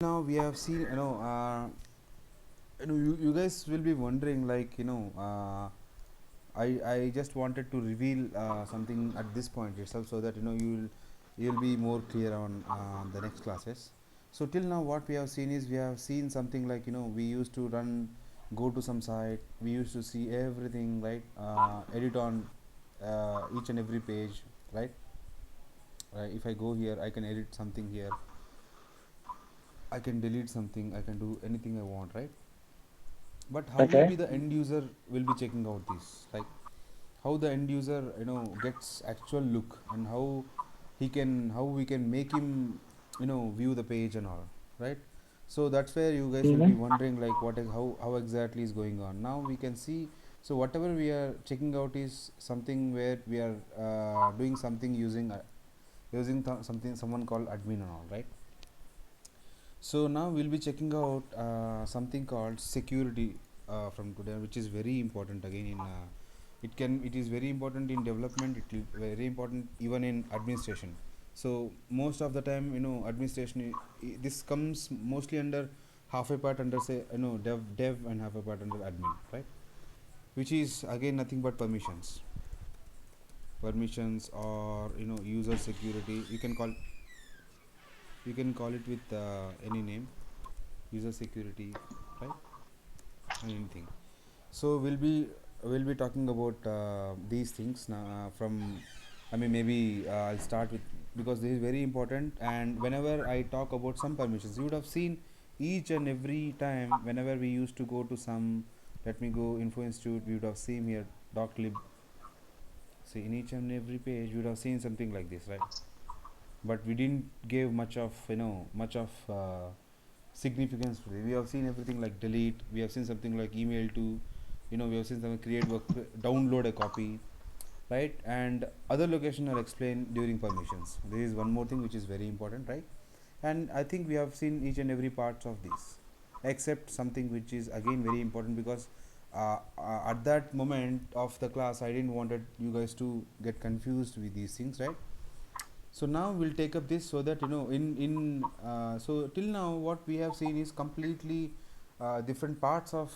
Now we have seen, you guys will be wondering, like, I just wanted to reveal something at this point itself, so that you'll be more clear on the next classes. So till now what we have seen is, we have seen something like, we used to go to some site, we used to see everything, right? Edit on each and every page, right? If I go here, I can edit something here, I can delete something, I can do anything I want, right? But how will Okay. be the end user will be checking out this, like how the end user gets actual look, and how we can make him view the page and all, right? So that's where you guys will be Mm-hmm. wondering, like, what is how exactly is going on. Now we can see, so whatever we are checking out is something where we are doing something using something, someone called admin and all, right? So now we'll be checking out something called security from today, which is very important again in it is very important in development, it is very important even in administration. So most of the time, administration, this comes mostly under half a part under, say, dev and half a part under admin, right? Which is again nothing but permissions, or user security, you can call it with any name, user security, right? And anything. So we'll be talking about these things now, from, I mean, maybe I'll start with, because this is very important. And whenever I talk about some permissions, you would have seen each and every time whenever we used to go to some, let me go info institute, we would have seen here doclib. See, in each and every page you would have seen something like this, right? But we didn't give much of significance to it. We have seen everything like delete, we have seen something like email to, we have seen something create work, download a copy, right? And other location are explained during permissions. There is one more thing which is very important, right? And I think we have seen each and every parts of this, except something which is again very important, because at that moment of the class I didn't wanted you guys to get confused with these things, right? So now we'll take up this, so that in so till now what we have seen is completely different parts of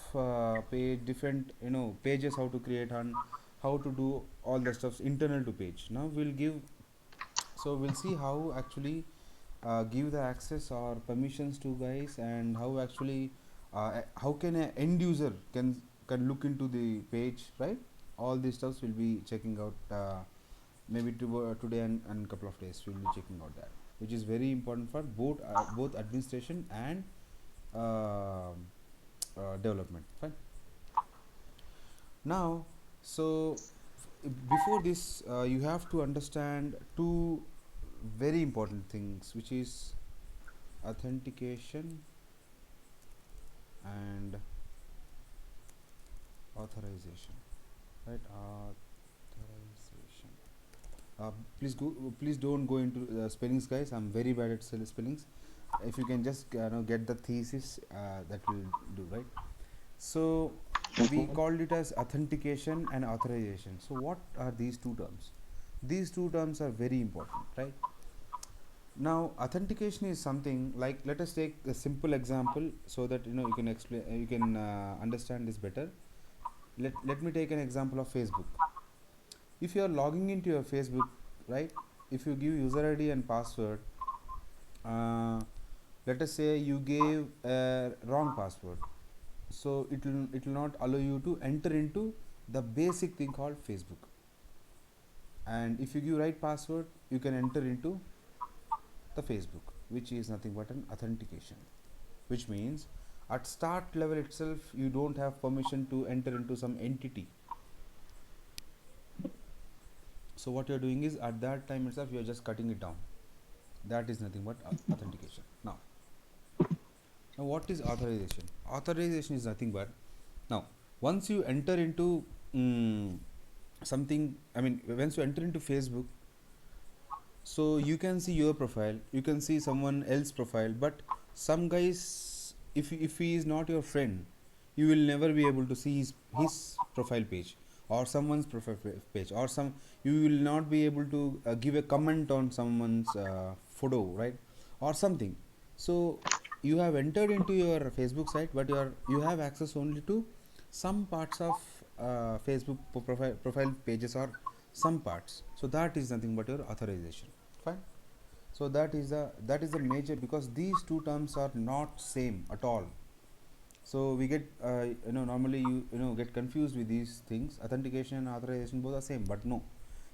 page, different pages, how to create and how to do all the stuff internal to page. Now we'll see how actually give the access or permissions to guys, and how actually how can an end user can look into the page, right? All these stuffs we'll be checking out, maybe today and couple of days we'll be checking out that, which is very important for both administration and uh, development, fine. Now, so before this, you have to understand two very important things, which is authentication and authorization, right? Authorization. Please don't go into spellings, guys. I'm very bad at spellings. If you can just get the thesis, that will do, right? So we Mm-hmm. called it as authentication and authorization. So what are these two terms? These two terms are very important, right? Now authentication is something like, let us take a simple example, so that you can explain, you can understand this better. Let me take an example of Facebook. If you are logging into your Facebook, right? If you give user ID and password, uh, let us say you gave a wrong password, so it will not allow you to enter into the basic thing called Facebook. And if you give right password, you can enter into the Facebook, which is nothing but an authentication, which means at start level itself you don't have permission to enter into some entity. So what you're doing is, at that time itself you're just cutting it down. That is nothing but authentication. Now what is authorization? Authorization is nothing but, now once you enter into something, I mean, once you enter into Facebook, so you can see your profile, you can see someone else profile, but some guys, if he is not your friend, you will never be able to see his profile page, or someone's profile page, or some, you will not be able to give a comment on someone's photo, right? Or something. So you have entered into your Facebook site, but you have access only to some parts of Facebook profile pages, or some parts. So that is nothing but your authorization. Fine. So that is the major, because these two terms are not same at all. So we get normally you get confused with these things. Authentication and authorization both are same, but no.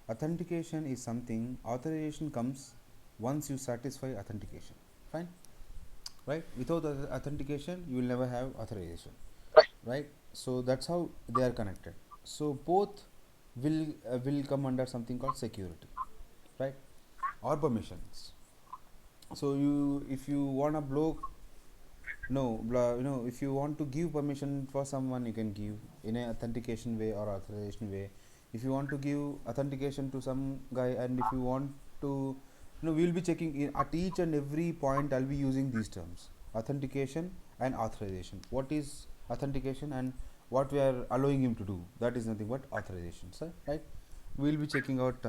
Authentication is something, authorization comes once you satisfy authentication. Fine. Right. Without authentication you will never have authorization. Right. So that's how they are connected. So both will come under something called security, right, or permissions. So you, if you want to blow, no, if you want to give permission for someone, you can give in a authentication way or authorization way. If you want to give authentication to some guy, and if you want to, we will be checking at each and every point. I'll be using these terms: authentication and authorization. What is authentication, and what we are allowing him to do? That is nothing but authorization, sir. Right? We will be checking out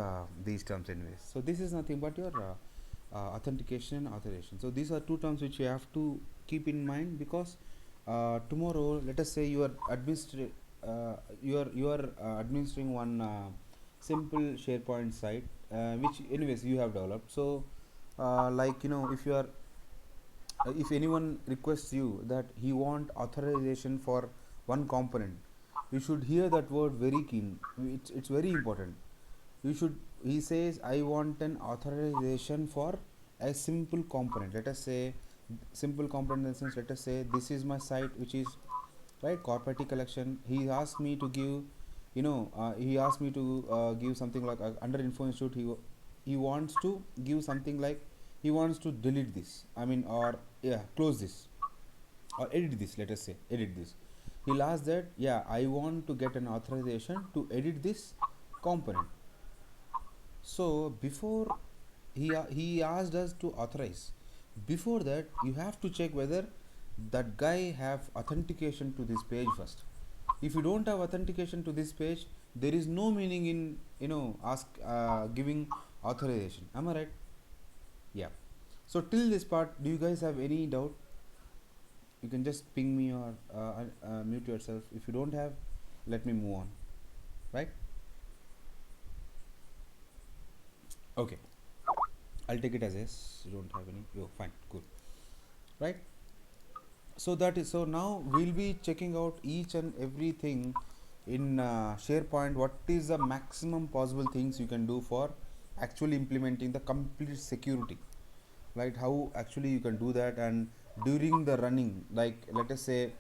these terms anyways. So this is nothing but your authentication and authorization. So these are two terms which you have to keep in mind, because tomorrow, let us say you are administering one simple SharePoint site, which anyways you have developed. So like if you are if anyone requests you that he want authorization for one component, you should hear that word very keen. It's very important. You should, he says, I want an authorization for a simple component. Let us say simple component in the sense, let us say this is my site, which is right corporate collection. He asked me to give, he asked me to give something like under info institute. He wants to give something like, he wants to delete this, I mean, or yeah, close this or edit this. Let us say edit this. He'll ask that, yeah, I want to get an authorization to edit this component. So before he asked us to authorize, before that you have to check whether that guy have authentication to this page first. If you don't have authentication to this page, there is no meaning in ask giving authorization. Am I right? Yeah. So till this part, do you guys have any doubt? You can just ping me, or mute yourself. If you don't have, let me move on. Right? Okay. I'll take it as yes. You don't have any. Oh, fine, cool. Right? So that is, so now we'll be checking out each and everything in SharePoint. What is the maximum possible things you can do for actually implementing the complete security, right? How actually you can do that, and during the running, like let us say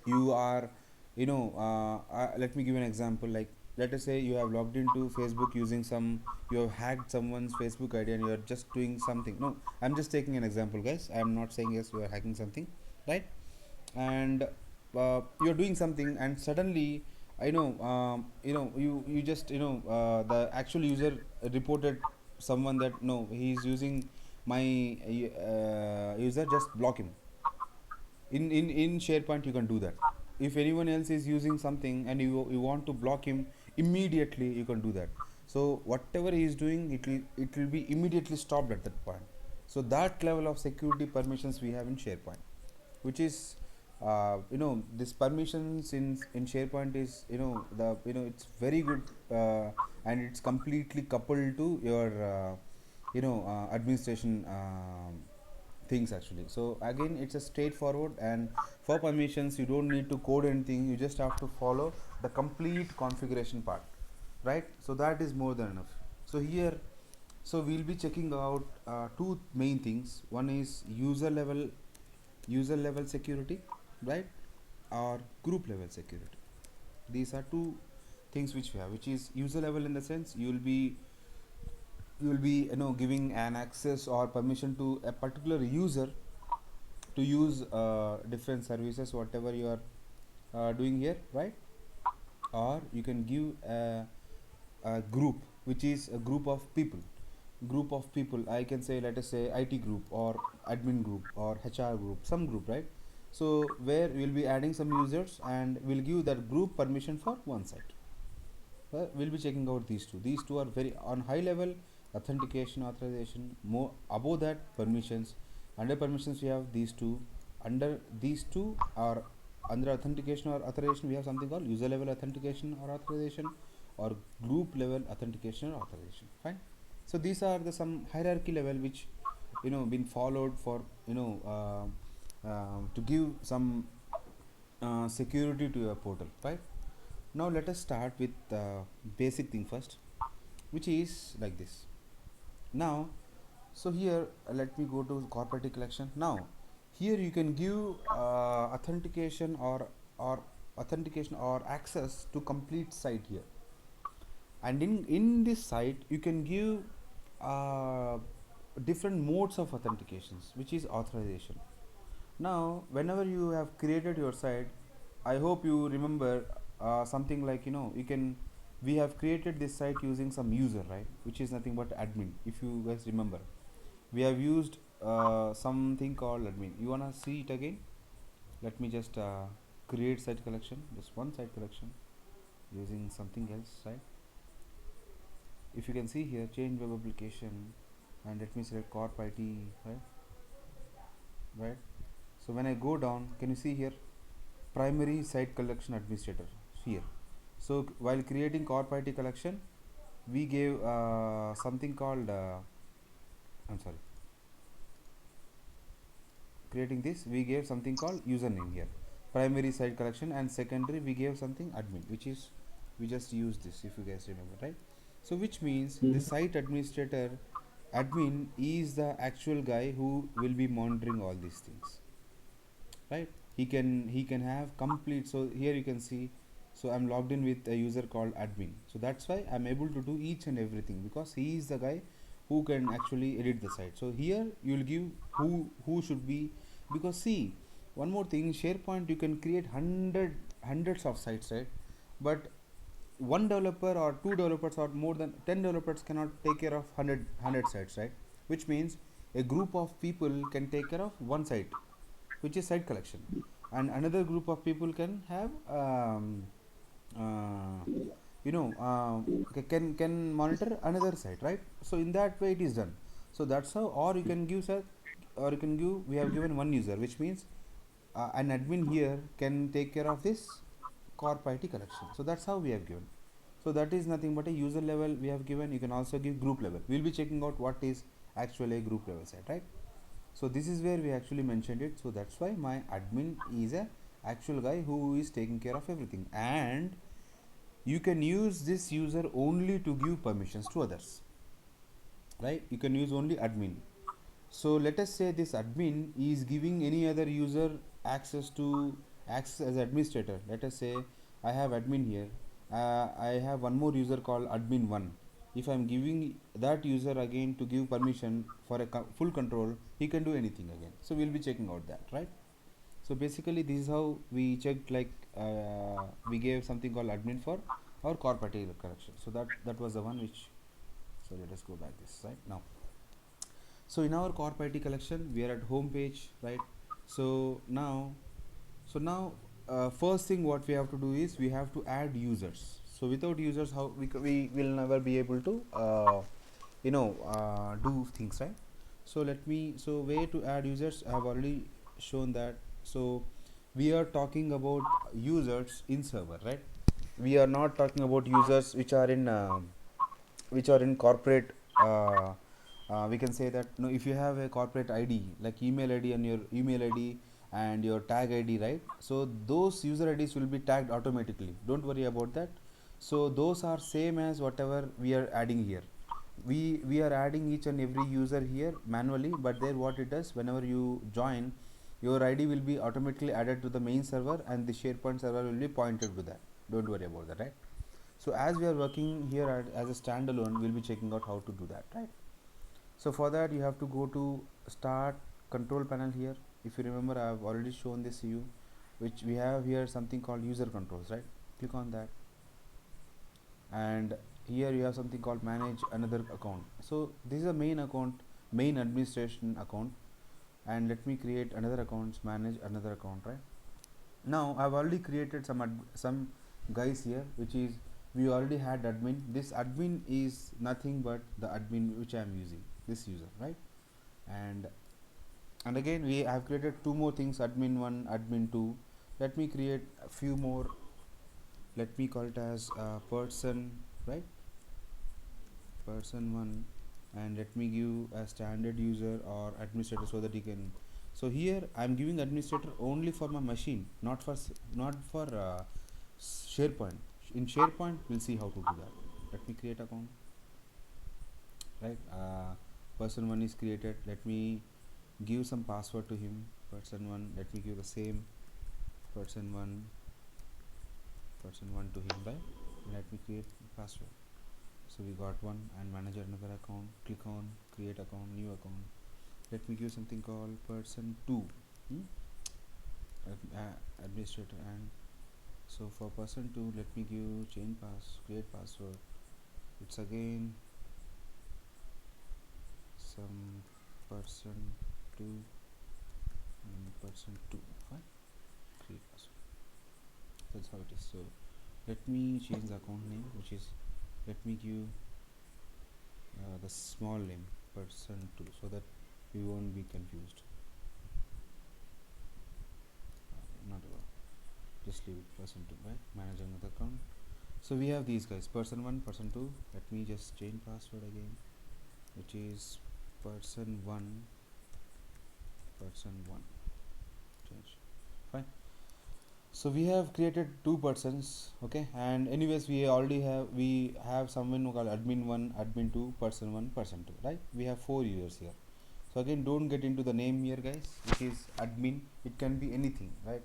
you are, let me give an example. Like let us say you have logged into Facebook using some, you have hacked someone's Facebook ID, and you are just doing something. No, I'm just taking an example, guys. I'm not saying yes, you are hacking something, right? And you're doing something, and suddenly you just the actual user reported someone that no, he's using my user, just block him. In SharePoint you can do that. If anyone else is using something and you want to block him immediately, you can do that. So whatever he is doing, it will be immediately stopped at that point. So that level of security permissions we have in SharePoint, which is this permissions in SharePoint is it's very good, and it's completely coupled to your administration things actually. So again, it's a straightforward, and for permissions you don't need to code anything. You just have to follow the complete configuration part, right? So that is more than enough. So here, so we'll be checking out two main things. One is user level security, right, or group level security. These are two things which we have, which is user level in the sense you will be giving an access or permission to a particular user to use different services, whatever you are doing here, right? Or you can give a group, which is a group of people. I can say, let us say IT group, or admin group, or HR group, some group, right? So where we'll be adding some users, and we'll give that group permission for one site. We'll be checking out these two are very on high level: authentication, authorization. More above that, permissions. Under permissions we have these two. Under these two are under authentication or authorization we have something called user level authentication or authorization, or group level authentication or authorization. Fine. So these are the some hierarchy level which been followed for to give some security to your portal, right? Now let us start with basic thing first, which is like this. Now, so here let me go to corporate collection. Now here you can give authentication or authentication or access to complete site here, and in this site you can give uh, different modes of authentications, which is authorization. Now whenever you have created your site, I hope you remember something like you can we have created this site using some user, right, which is nothing but admin. If you guys remember, we have used something called admin. You wanna see it again? Let me just create site collection, just one site collection using something else, right? If you can see here, change web application, and let me select corp IT, right? So when I go down, can you see here, primary site collection administrator here. So while creating corp IT collection, we gave something called I'm sorry, creating this we gave something called username here, primary site collection, and secondary we gave something admin, which is we just use this, if you guys remember, right? So which means the site administrator admin is the actual guy who will be monitoring all these things, right? He can have complete. So here you can see, so I'm logged in with a user called admin, so that's why I'm able to do each and everything, because he is the guy who can actually edit the site. So here you'll give who should be, because see, one more thing, in SharePoint you can create hundreds of sites, right? But one developer or two developers or more than 10 developers cannot take care of 100 sites, right? Which means a group of people can take care of one site, which is site collection, and another group of people can have uh, can monitor another site, right? So in that way it is done. So that's how. Or you can give sir, or you can give, we have given one user, which means an admin here can take care of this corp IT collection. So that's how we have given. So that is nothing but a user level we have given. You can also give group level. We'll be checking out what is actually a group level site, right? So this is where we actually mentioned it. So that's why my admin is a actual guy who is taking care of everything, and you can use this user only to give permissions to others, right? You can use only admin. So let us say this admin is giving any other user access to access as administrator. Let us say I have admin here. I have one more user called admin1. If I am giving that user again to give permission for a full control, he can do anything again. So we'll be checking out that, right? So basically this is how we checked, like we gave something called admin for our corporate collection. So that was the one which. So let us go back this right now. So in our corp IT collection we are at home page, right? So now first thing what we have to do is we have to add users. So without users, how we will never be able to do things, right? So so way to add users, I have already shown that. So we are talking about users in server, right? We are not talking about users which are in corporate. We can say that, if you have a corporate ID like email ID and your email ID and your tag ID, right? So those user IDs will be tagged automatically, don't worry about that. So those are same as whatever we are adding here. We are adding each and every user here manually, but there what it does, whenever you join, your ID will be automatically added to the main server, and the SharePoint server will be pointed to that. Don't worry about that, right? So as we are working here as a standalone, we'll be checking out how to do that, right? So for that you have to go to start control panel here. If you remember, I have already shown this to you, which we have here something called user controls, right? Click on that, and here you have something called manage another account. So this is a main account, main administration account, and let me create another account, manage another account, right? Now I've already created some guys here, which is we already had admin. This admin is nothing but the admin which I am using, this user, right? And And again we have created two more things, admin 1, admin 2. Let me create a few more. Let me call it as person, right, person 1, and let me give a standard user or administrator so that you can. So here I'm giving administrator only for my machine, not for not for SharePoint. In SharePoint we'll see how to do that. Let me create account, right. Person 1 is created. Let me give some password to him. Person 1, let me give the same person 1, person 1 to him, right. Let me create password. So we got one, and manage another account. Click on create account, new account. Let me give something called person 2, hmm? Administrator. And so for person 2 let me give change create password. It's again some person 2 and person 2, fine. Create password, that's how it is. So let me change the account name, which is, let me give the small name person 2 so that we won't be confused. Not about, just leave it person 2, right. Manage another account. So we have these guys, person 1, person 2. Let me just change password again, which is person 1, person 1. Change, fine. So we have created two persons, okay. And anyways we have someone called admin 1, admin 2, person 1, person 2, right. We have 4 users here. So again, don't get into the name here, guys, which is admin. It can be anything, right.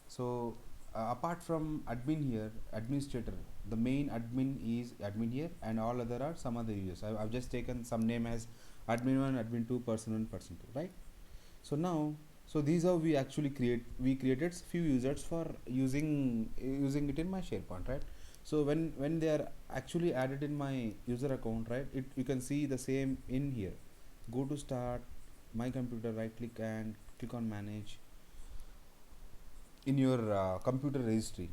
So apart from admin here, administrator, the main admin is admin here, and all other are some other users. I've just taken some name as admin 1, admin 2, person 1, person 2, right. So now, so these are we created few users for using it in my SharePoint, right. So when they are actually added in my user account, right, it you can see the same in here. Go to start my computer, right click and click on manage. In your computer registry,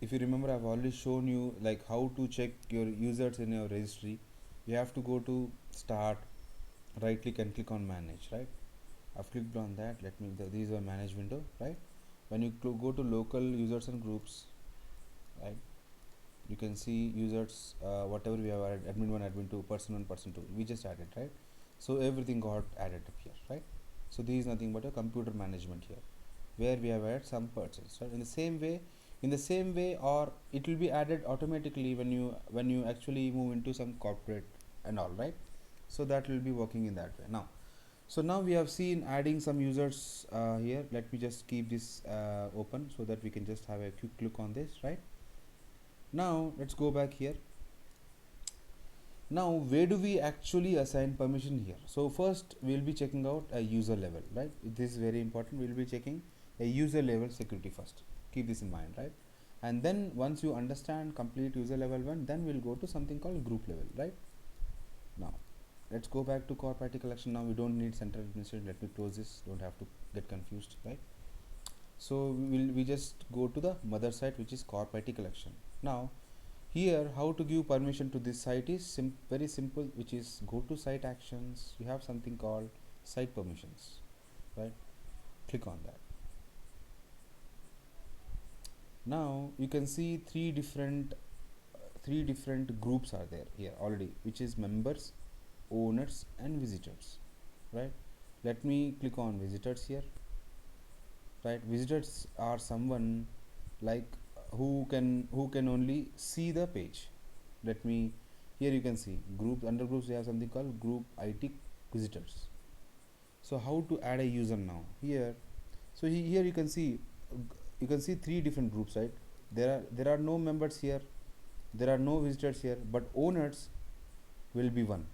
if you remember, I've already shown you like how to check your users in your registry. You have to go to start, right click and click on manage, right. I've clicked on that. Let me these are manage window, right. When you go to local users and groups, right, you can see users, whatever we have added, admin 1, admin 2, person 1, person 2, we just added, right. So everything got added up here, right. So this is nothing but a computer management here, where we have added some persons, right. In the same way, or it will be added automatically when you actually move into some corporate and all, right. So that will be working in that way now. So now we have seen adding some users here. Let me just keep this open so that we can just have a quick look on this, right. Now let's go back here. Now where do we actually assign permission here? So first we'll be checking out a user level, right. This is very important. We'll be checking a user level security first. Keep this in mind, right. And then once you understand complete user level 1, then we'll go to something called group level, right. Now let's go back to core party collection. Now we don't need central administration. Let me close this, don't have to get confused, right. So we just go to the mother site, which is core party collection. Now here how to give permission to this site is very simple, which is go to site actions. You have something called site permissions, right. Click on that. Now you can see three different groups are there here already, which is members, owners and visitors, right. Let me click on visitors here, right. Visitors are someone like who can only see the page. Let me, here you can see group, under groups we have something called group IT visitors. So how to add a user now here? So here you can see three different groups, right. There are no members here, there are no visitors here, but owners will be one,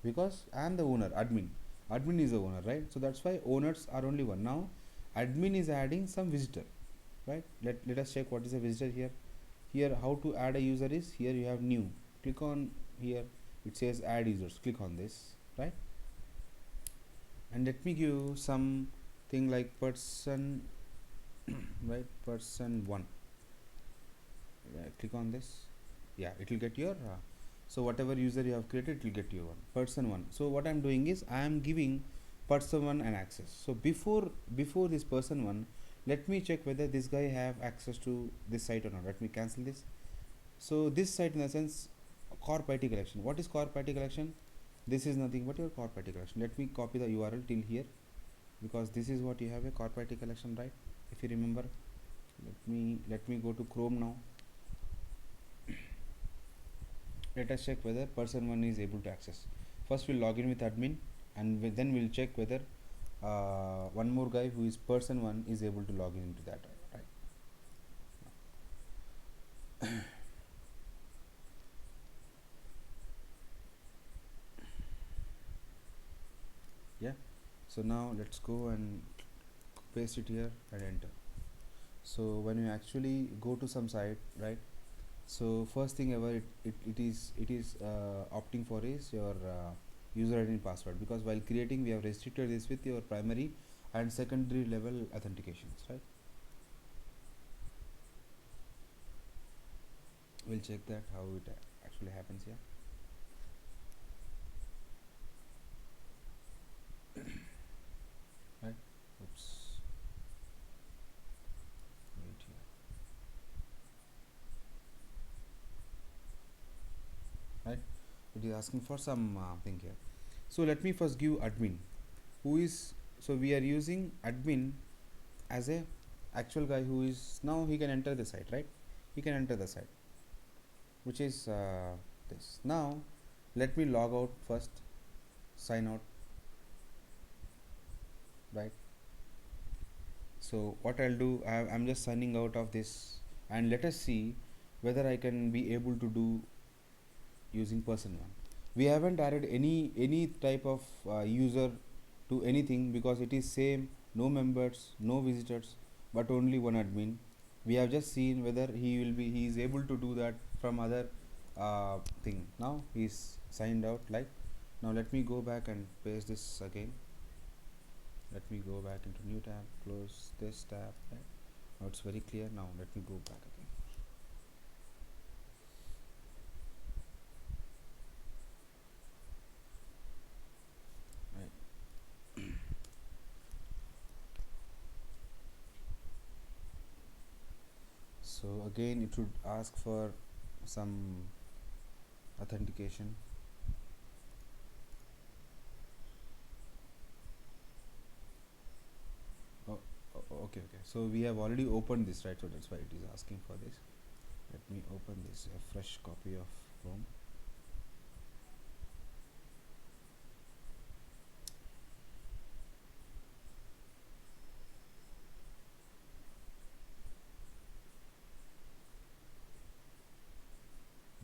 because I am the owner, admin is the owner, right. So that's why owners are only one. Now admin is adding some visitor, right. Let us check what is a visitor here. Here how to add a user is, here you have new, click on here, it says add users, click on this, right. And let me give some thing like person right, person 1, click on this. Yeah, it will get your so whatever user you have created, it will get your one person 1. So what I'm doing is I am giving person one and access. So before this person one, let me check whether this guy have access to this site or not. Let me cancel this. So this site, in the sense, corp IT collection. What is corp IT collection? This is nothing but your corp IT collection. Let me copy the URL till here, because this is what you have, a corp IT collection, right? If you remember, let me go to Chrome now. Let us check whether person one is able to access. First we'll log in with admin, and then we'll check whether one more guy who is person one is able to log in into that, right? Yeah. So now let's go and paste it here and enter. So when you actually go to some site, right, so first thing ever, it is opting for is your user ID and password, because while creating we have restricted this with your primary and secondary level authentications, right? We'll check that how it actually happens here. Right. Oops. Wait here. Right. It is asking for some thing here. So let me first give admin, who is, so we are using admin as a actual guy who is, now he can enter the site, right? He can enter the site, which is this. Now let me log out first, sign out, right? So what I'll do, I'm just signing out of this, and let us see whether I can be able to do using person one. We haven't added any type of user to anything, because it is same, no members, no visitors, but only one admin. We have just seen whether he is able to do that from other thing. Now he's signed out, like. Now let me go back and paste this again. Let me go back into new tab, close this tab, right? Now it's very clear. Now let me go back again. Right. So again it would ask for some authentication. Oh, okay. So we have already opened this, right? So that's why it is asking for this. Let me open this, a fresh copy of Chrome.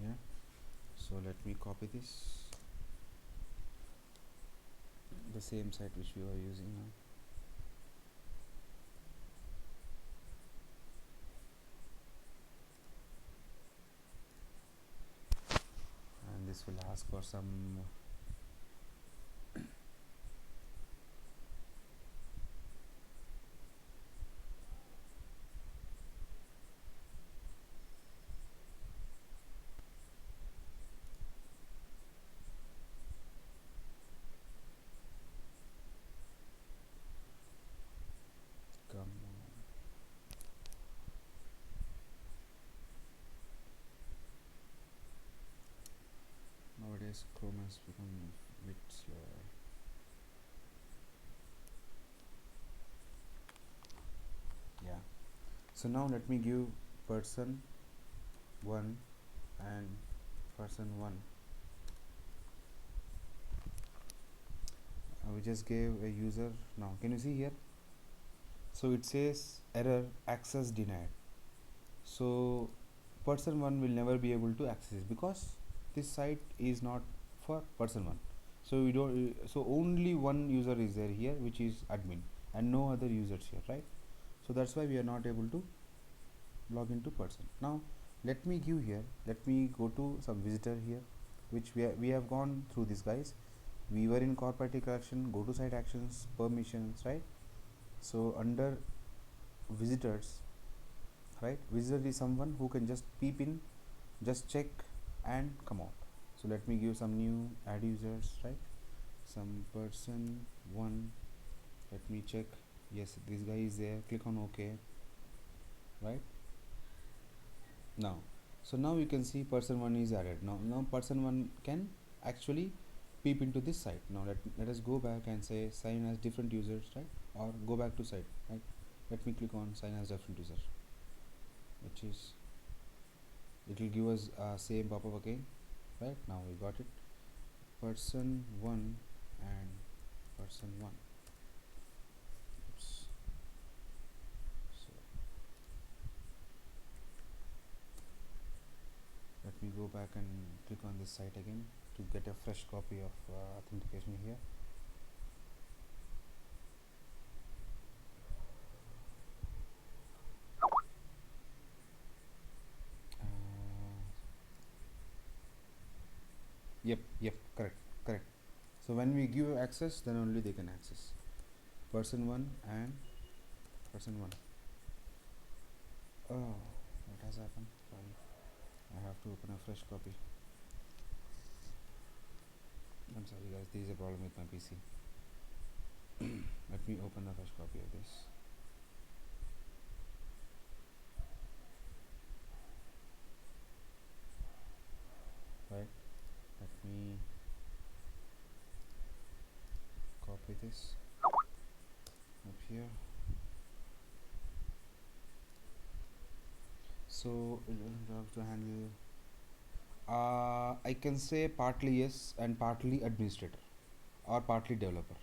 Yeah. So let me copy this, the same site which we were using now. And this will ask for some come on. Nowadays Chrome has become a bit slower. Yeah. So now let me give person one and person one. We just gave a user. Now can you see here? So it says error, access denied. So person one will never be able to access it, because this site is not for person one. So we don't, so only one user is there here, which is admin, and no other users here, right? So that's why we are not able to log into person. Now let me give here, let me go to some visitor here, which we have gone through this, guys. We were in corp IT collection, go to site actions, permissions, right? So under visitors, right, visitor is someone who can just peep in, just check and come out. So let me give some new add users, right? some person one. Let me check. Yes, this guy is there. Click on OK. Right now, so now you can see person one is added. Now person one can actually peep into this site. Now let us go back and say sign as different users, right? Or go back to site, right? Let me click on sign as different user, which is, it will give us same pop-up again. Right now we got it, person one and person one. Oops. So let me go back and click on this site again to get a fresh copy of authentication here. Yep, correct. So when we give access, then only they can access. Person one and person one. Oh, what has happened? Sorry, I have to open a fresh copy. I'm sorry guys, there is a problem with my PC. Let me open a fresh copy of this. Right, let me copy this up here. So it will have to handle, I can say partly yes and partly administrator or partly developer,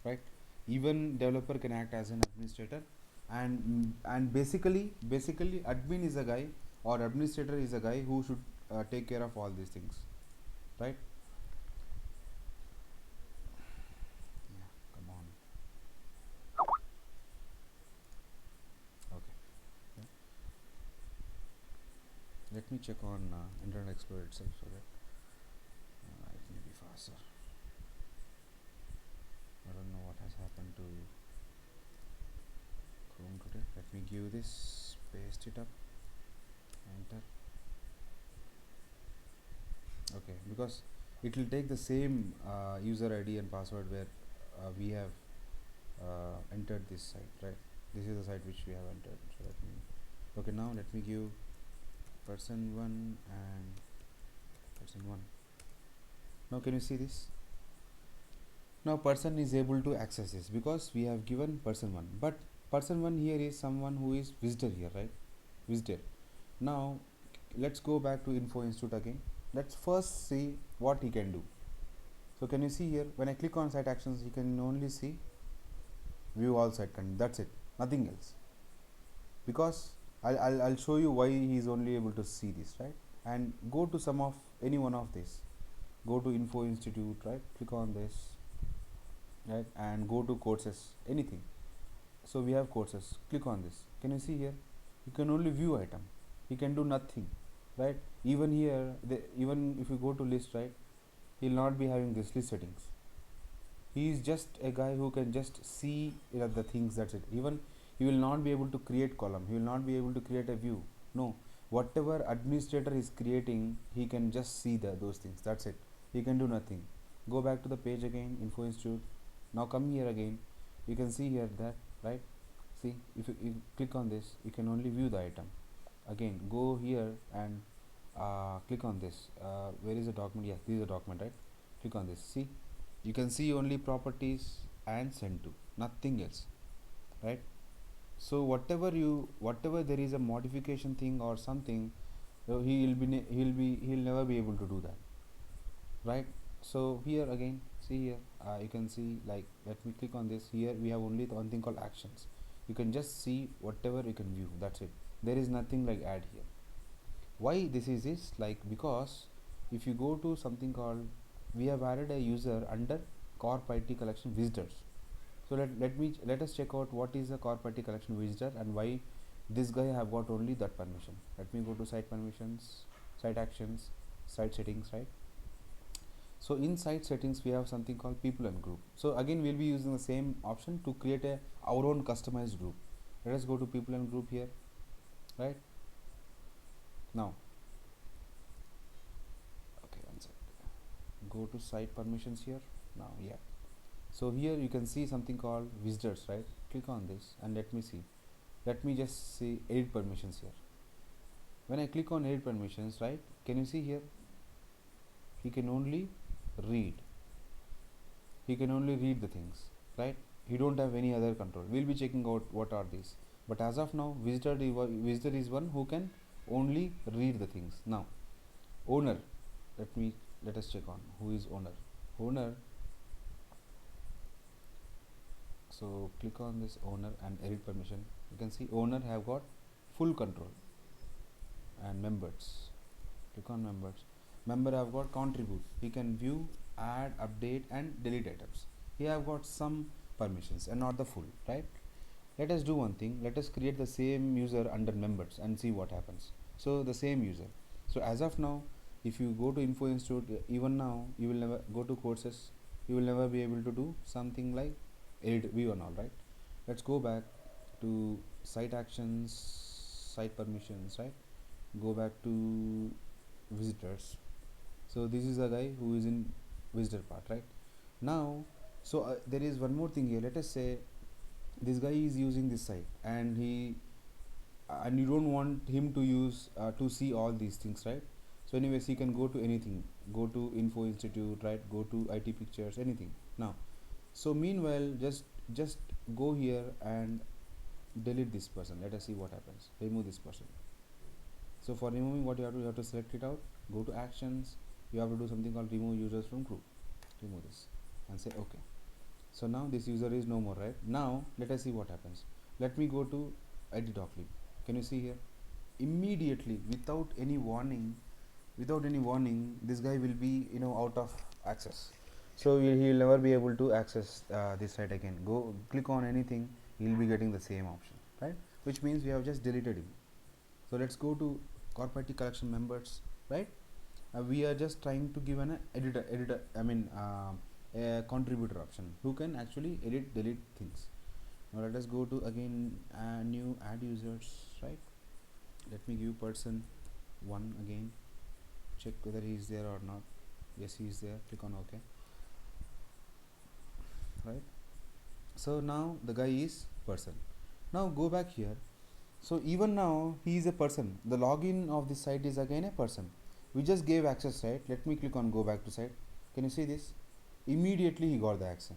right? Even developer can act as an administrator, and basically admin is a guy, or administrator is a guy who should take care of all these things, right? Yeah, come on. Okay, yeah. Let me check on Internet Explorer itself so that it may be faster. I don't know what has happened to Chrome today. Let me give this, paste it up, enter. Okay, because it will take the same user ID and password where we have entered this site, right? This is the site which we have entered. So let me, okay, now let me give person one and person one. Now can you see this? Now person is able to access this because we have given person one, but person one here is someone who is visitor here, right? Visitor. Now let's go back to Info Institute again. Let's first see what he can do. So can you see here, when I click on site actions, you can only see view all site content. That's it, nothing else. Because I'll show you why he is only able to see this, right? And go to some of any one of this. Go to Info Institute, right? Click on this, right? And go to courses, anything. So we have courses. Click on this. Can you see here? You can only view item. He can do nothing, right? Even here, even if you go to list, right? He'll not be having this list settings. He is just a guy who can just see the things. That's it. Even he will not be able to create column. He will not be able to create a view. No, whatever administrator is creating, he can just see those things. That's it. He can do nothing. Go back to the page again, Info Institute. Now come here again. You can see here that, right? See, if you click on this, you can only view the item. Again, go here and click on this. Where is the document? Yes, this is a document, right? Click on this. See, you can see only properties and send to, nothing else, right? So whatever there is a modification thing or something, he'll never be able to do that, right? So here again, see here, you can see, like, let me click on this. Here we have only the one thing called actions. You can just see whatever you can view. That's it. There is nothing like add here. Why this is like, because if you go to something called, we have added a user under corp IT collection visitors. So let us check out what is the corp IT collection visitor and why this guy have got only that permission. Let me go to site permissions, site actions, site settings, right? So in site settings we have something called people and group. So again we'll be using the same option to create our own customized group. Let us go to people and group here, right? Now, okay, one sec. Go to site permissions here. now. Yeah, so here you can see something called visitors, right? Click on this and let me see. Let me just see edit permissions here. When I click on edit permissions, right, can you see here, he can only read, he can only read the things, right? He don't have any other control. We'll be checking out what are these, but as of now visitor is one who can only read the things. Now owner, let us check on who is owner. Owner, so click on this owner and edit permission. You can see owner have got full control. And members, click on members. Member have got contribute, he can view, add, update and delete items. He have got some permissions and not the full, right? Let us do one thing, let us create the same user under members and see what happens. So the same user, so as of now, if you go to info institute, even now you will never go to courses, you will never be able to do something like edit view and all, right? Let's go back to site actions, site permissions, right? Go back to visitors. So this is a guy who is in visitor part, right? Now, so there is one more thing here. Let us say this guy is using this site and he and you don't want him to use to see all these things, right? So anyways, he can go to anything, go to info institute, right? Go to IT pictures, anything. Now, so meanwhile, just go here and delete this person. Let us see what happens. Remove this person. So for removing, what you have to select it out, go to actions, you have to do something called remove users from group. Remove this and say okay. So now this user is no more, right? Now let us see what happens. Let me go to edit doclib. Can you see here? Immediately, without any warning, this guy will be out of access. So he will never be able to access this site again. Go click on anything, he will be getting the same option, right? Which means we have just deleted him. So let's go to corporate collection members, right? We are just trying to give an editor a contributor option who can actually edit, delete things. Now let us go to again new add users, right? Let me give person 1 again, check whether he is there or not. Yes, he is there. Click on OK, right? So now the guy is person. Now go back here. So even now he is a person. The login of this site is again a person. We just gave access, right? Let me click on go back to site. Can you see this? Immediately he got the action,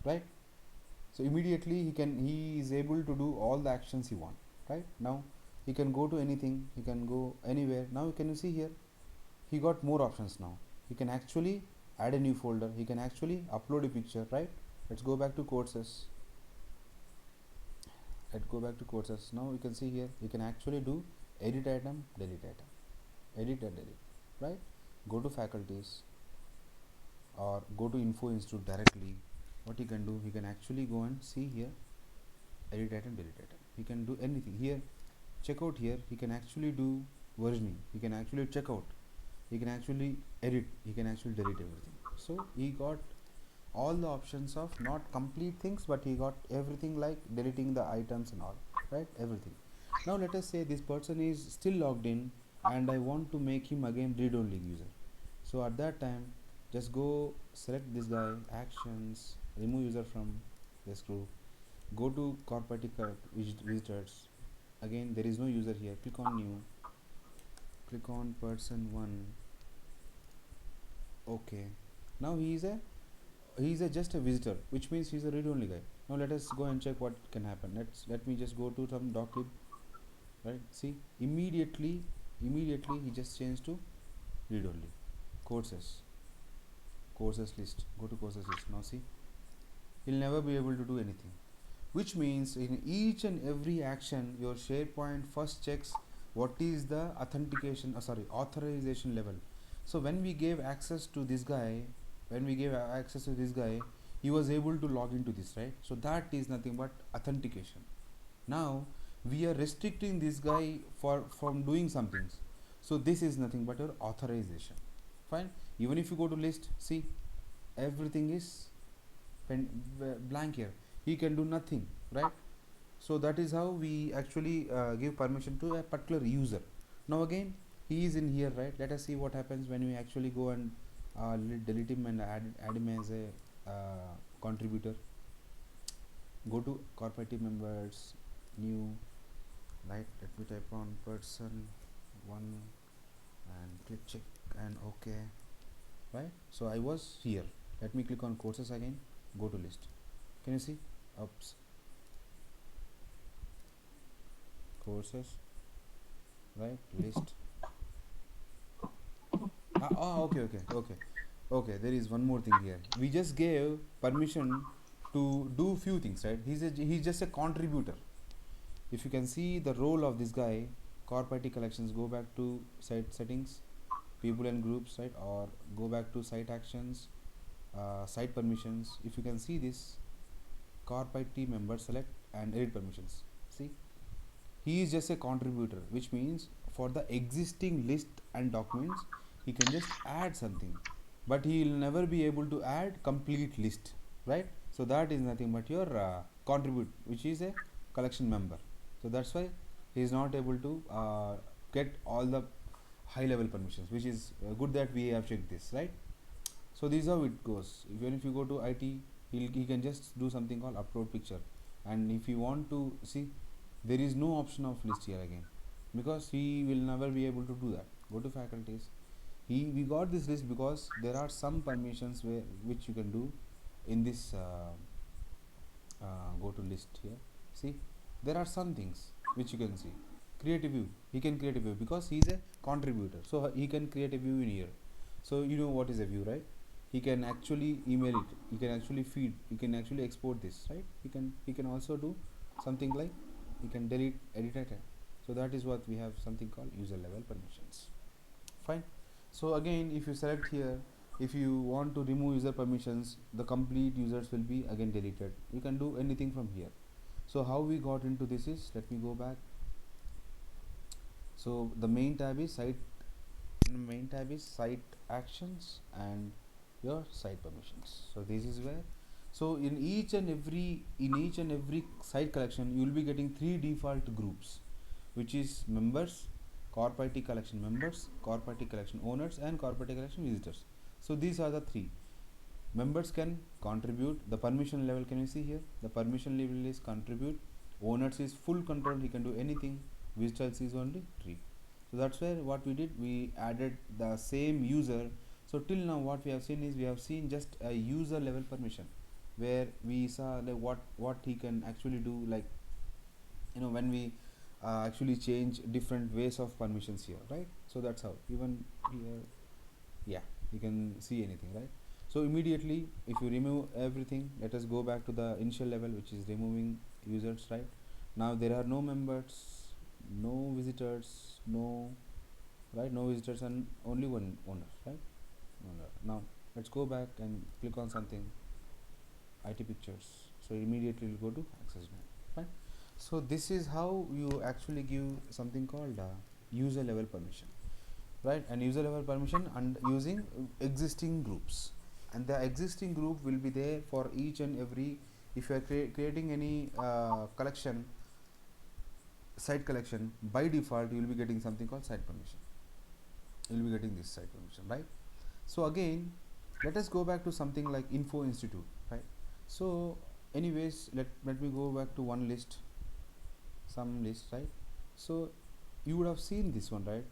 right? So immediately he is able to do all the actions he want, right? Now he can go to anything, he can go anywhere. Now can you see here, he got more options. Now he can actually add a new folder, he can actually upload a picture, right? Let's go back to courses. Let's go back to courses. Now you can see here, you can actually do edit item, delete item, edit and delete, right? Go to faculties or go to info institute directly. What he can do, he can actually go and see here, edit item, delete item. He can do anything here. Checkout here, he can actually do versioning, he can actually check out, he can actually edit, he can actually delete everything. So he got all the options of not complete things, but he got everything like deleting the items and all, right? Everything. Now let us say this person is still logged in and I want to make him again read only user. So at that time, just go select this guy, actions, remove user from this group, go to corporate visitors. Again, there is no user here. Click on new, click on person 1. Okay. Now he is a just a visitor, which means he's a read only guy. Now let us go and check what can happen. Let me just go to some doclib, right? See, immediately he just changed to read only. Courses list, go to courses list. Now see, he'll never be able to do anything, which means in each and every action your SharePoint first checks what is the authorization level. So when we gave access to this guy, he was able to log into this, right? So that is nothing but authentication. Now we are restricting this guy from doing some things, so this is nothing but your authorization. Fine. Even if you go to list, see, everything is blank here, he can do nothing, right? So that is how we actually give permission to a particular user. Now again he is in here, right? Let us see what happens when we actually go and delete him and add him as a contributor. Go to corporate team members, new, right? Let me type on person one and click check and okay, right? So I was here. Let me click on courses again. Go to list. Can you see? Oops, courses, right? List. Okay. There is one more thing here. We just gave permission to do few things, right? He's just a contributor. If you can see the role of this guy, corp IT collections, go back to site settings, people and groups, right? Or go back to site actions, site permissions. If you can see this, corp IT member select and edit permissions. See, he is just a contributor, which means for the existing list and documents he can just add something, but he will never be able to add complete list, right? So that is nothing but your contribute, which is a collection member. So that's why he is not able to get all the high level permissions, which is good that we have checked this, right? So this is how it goes. Even if you go to IT, he can just do something called upload picture, and if you want to see, there is no option of list here again, because he will never be able to do that. Go to faculties. We got this list because there are some permissions which you can do in this go to list here. See, there are some things which you can see. Create a view. He can create a view because he is a contributor, so he can create a view in here. So you know what is a view, right? He can actually email it, he can actually feed, he can actually export this, right? He can also do something like he can delete, edit it. So that is what we have, something called user level permissions. Fine. So again, if you select here, if you want to remove user permissions, the complete users will be again deleted. You can do anything from here. So how we got into this is, let me go back. So the main tab is site actions and your site permissions. So this is where, so in each and every site collection you will be getting three default groups, which is members, corp IT collection members, corp IT collection owners, and corp IT collection visitors. So these are the three. Members can contribute. The permission level, can you see here? The permission level is contribute. Owners is full control, he can do anything. Visitors is only tree. So that's where what we did, we added the same user. So till now what we have seen is, we have seen just a user level permission, where we saw like what he can actually do, like when we actually change different ways of permissions here, right? So that's how, even here, yeah, you can see anything, right? So immediately if you remove everything, let us go back to the initial level, which is removing users, right? Now there are no members, no visitors, no visitors, and only one owner, right? Owner. Now let's go back and click on something, IT pictures. So immediately we'll go to access now, right? So this is how you actually give something called user level permission, right? And user level permission and using existing groups, and the existing group will be there for each and every. If you are creating any collection, site collection, by default you will be getting something called site permission. You will be getting this site permission, right? So again, let us go back to something like info institute, right? So anyways, let me go back to one list, some list, right? So you would have seen this one, right?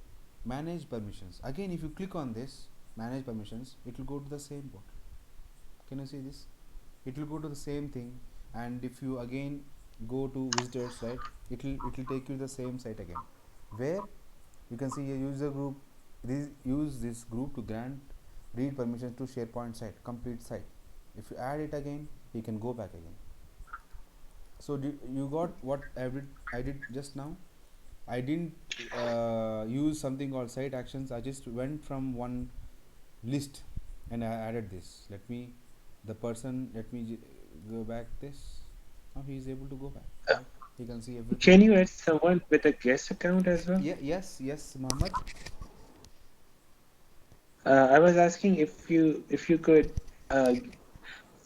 Manage permissions. Again, if you click on this manage permissions, it will go to the same port. Can you see this? It will go to the same thing. And if you again go to visitors, right, it will take you to the same site again, where you can see a user group. Use this group to grant read permissions to SharePoint site, complete site. If you add it again, you can go back again. So you got what I did just now? I didn't use something called site actions. I just went from one list and I added this. Let me go back this. Now he is able to go back, right? He can see everything. Can you add someone with a guest account as well? Yeah, yes, Mohammed. I was asking if you could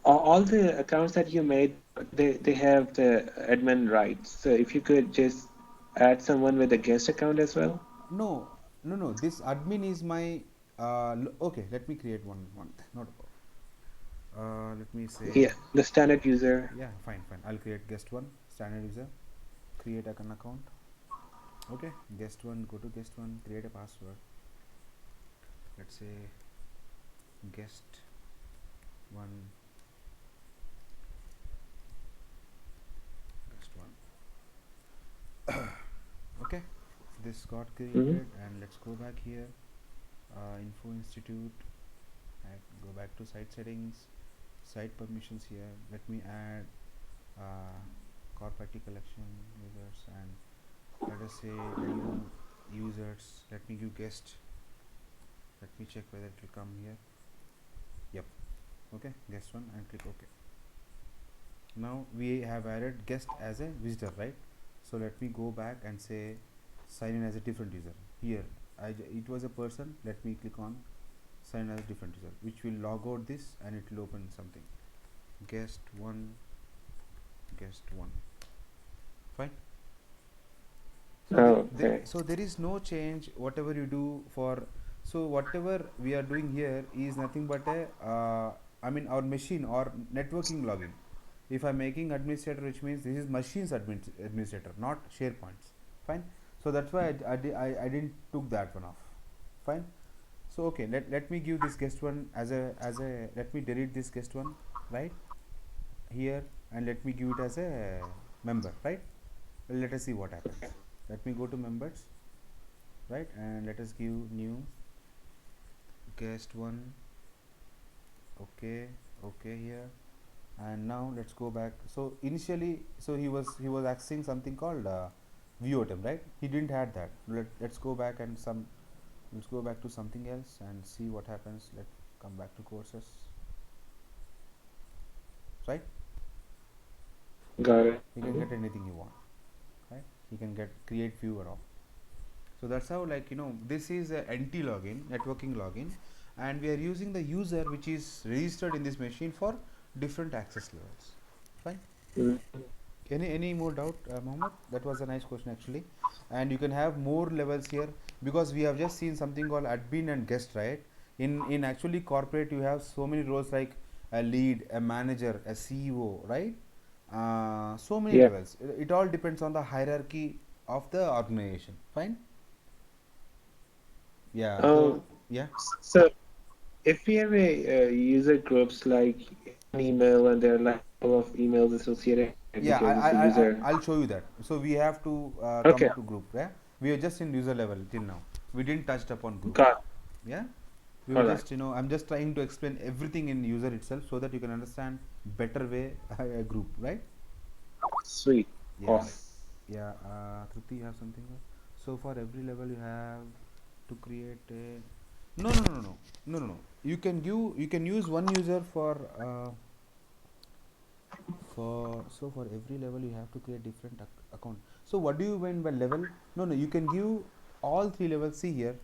all the accounts that you made, they have the admin rights. So if you could just add someone with a guest account as well. No, no, no. This admin is my. Okay, let me create one not a problem. Let me say, Yeah, the standard user. yeah, fine, I'll create guest one, standard user, create an account. Okay, guest one, go to guest one, create a password. Let's say guest one, guest one. Okay, this got Hmm. created, and let's go back here, info institute, and go back to site settings, site permissions here. Let me add uh, corp IT collection users, and let us say new users. Let me give guest. Let me check whether it will come here. Yep. Okay, guest one, and click OK. Now we have added guest as a visitor, right? So let me go back and say sign in as a different user. Here it was a person. Let me click on sign as a different user, which will log out this, and it will open something. Guest one, guest one. Fine. So Okay. there is no change whatever you do for. So whatever we are doing here is nothing but a I mean our machine or networking login. If I'm making administrator, which means this is machines administrator, not SharePoints. Fine. So that's why I didn't took that one off. Fine. So okay, let me give this guest one as a let me delete this guest one, right here, and let me give it as a member, right. Well, let us see what happens. Let me go to members, right, and let us give new guest one. Okay, okay here, and now let's go back. So initially, so he was accessing something called view item, right. He didn't had that. Let's go back and let's go back to something else and see what happens. Let's come back to courses, right. Got it. You can get anything you want, right. You can get create view or all. So that's how, like, this is a NT login, networking login, and we are using the user which is registered in this machine for different access levels. Fine. Mhm. Any more doubt, Mohammed? That was a nice question actually, and you can have more levels here, because we have just seen something called admin and guest, right. In actually corporate you have so many roles, like a lead, a manager, a CEO, right. So many Yeah. levels. It all depends on the hierarchy of the organization. Fine. Yeah. So Um. yeah, So if we have a user groups like an email and there are like a couple of emails associated yeah. because it's a user. I'll show you that. So we have to come Okay. to group. Yeah, we are just in user level till now. We didn't touch upon group. Got. Yeah, we were All right. just, I'm just trying to explain everything in user itself so that you can understand better way a group, right. Sweet. Yeah, right. Awesome. Yeah, Trupti, you have something else? So for every level you have to create a, no. You can use one user so for every level you have to create different account. So what do you mean by level? No, you can give all three levels. See here,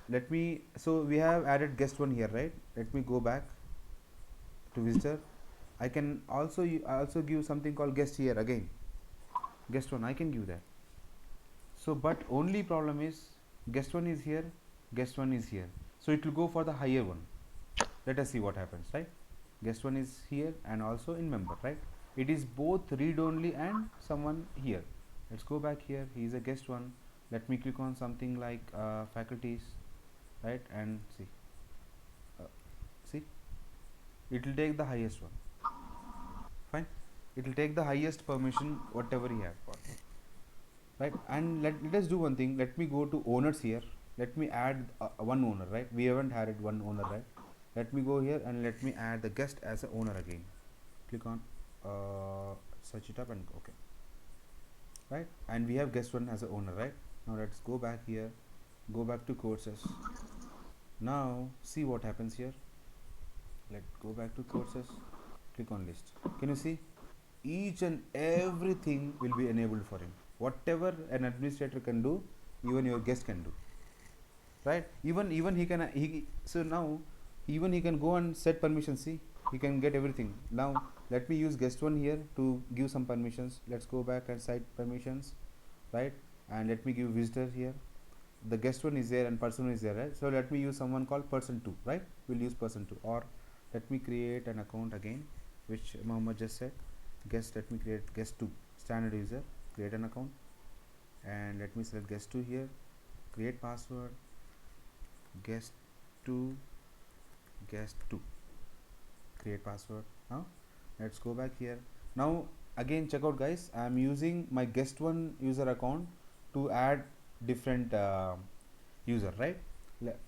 let me, so we have added guest one here, right. Let me go back to visitor. I can also also give something called guest here again. Guest one, I can give that. So but only problem is guest one is here, guest one is here, so it will go for the higher one. Let us see what happens, right. Guest one is here and also in member, right. It is both read only and someone here. Let's go back here. He is a guest one. Let me click on something like faculties, right, and uh, see, it will take the highest one. Fine. It will take the highest permission whatever he have got, right. And let us do one thing. Let me go to owners here. Let me add one owner, right. We haven't added one owner, right. Let me go here and let me add the guest as a owner again. Click on search it up and okay, right. And we have guest one as a owner, right. Now let's go back here, go back to courses. Now see what happens here. Let's go back to courses, click on list. Can you see, each and everything will be enabled for him. Whatever an administrator can do, even your guest can do, right. Even he can, so now even he can go and set permissions. See, he can get everything. Now let me use guest one here to give some permissions. Let's go back and set permissions, right. And let me give visitor here. the guest 1 is there and person is there, right? So let me use someone called person 2, right? We'll use person 2. Or let me create an account again, which Mohammed just said. Guest, let me create guest 2, standard user, create an account, and let me select guest 2 here, create password, guest 2, guest 2, create password. Now let's go back here. Now again check out, guys, I'm using my guest 1 user account to add different user, right?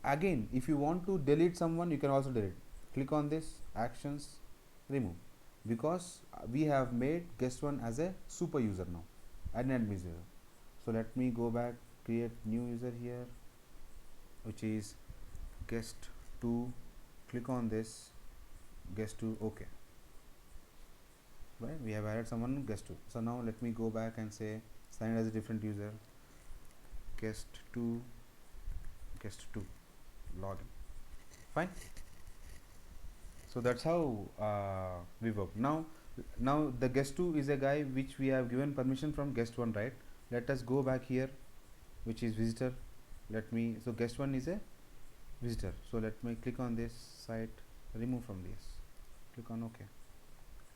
Again, if you want to delete someone, you can also delete. Click on this actions, remove, because we have made guest 1 as a super user now, an admin user. So let me go back, create new user here, which is guest 2. Click on this guest 2, okay, right? We have added someone guest 2. So now let me go back and say sign as a different user, guest 2, guest 2, login. Fine. So that's how we work. Now the guest 2 is a guy which we have given permission from guest 1, right? Let us go back here, which is visitor. Let me, so guest 1 is a visitor, so let me click on this site, remove from this, click on OK.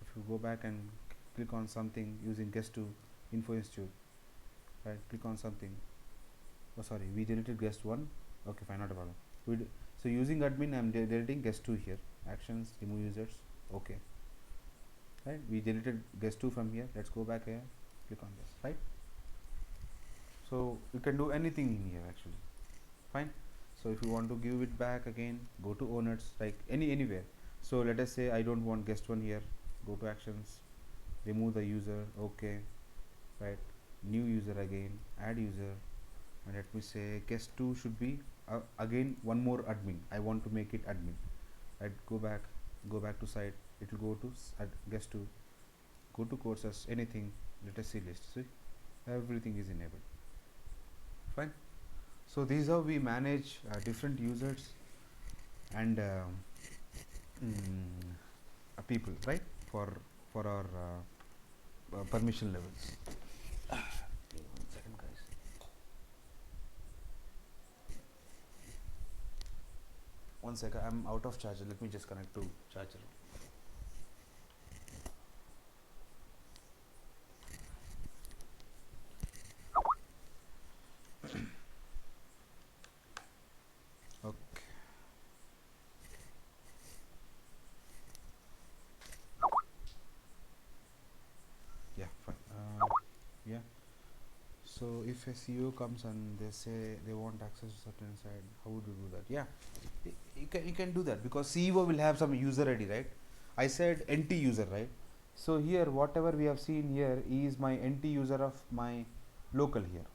If you go back and click on something using guest 2 info institute, right, click on something, oh sorry, we deleted guest 1, okay fine, not a problem. So using admin, I'm deleting guest 2 here, actions, remove users, okay, right? We deleted guest 2 from here. Let's go back here, click on this, right? So you can do anything in here actually. Fine. So if you want to give it back again, go to owners, like anywhere. So let us say I don't want guest 1 here, go to actions, remove the user, okay, right? New user again, add user, and let me say guest 2 should be again one more admin. I want to make it admin, right? Go back to site, it will go to guest 2, go to courses, anything, let us see list, see everything is enabled. Fine. So these are we manage different users and people, right, for our permission levels. Okay, 1 second, guys. One second, I'm out of charger. Let me just connect to charger. Okay. Yeah, fine. Yeah. So if a CEO comes and they say they want access to certain site, how would you do that? Yeah, you can do that, because CEO will have some user ID, right? I said NT user, right? So here whatever we have seen here is my NT user of my local here.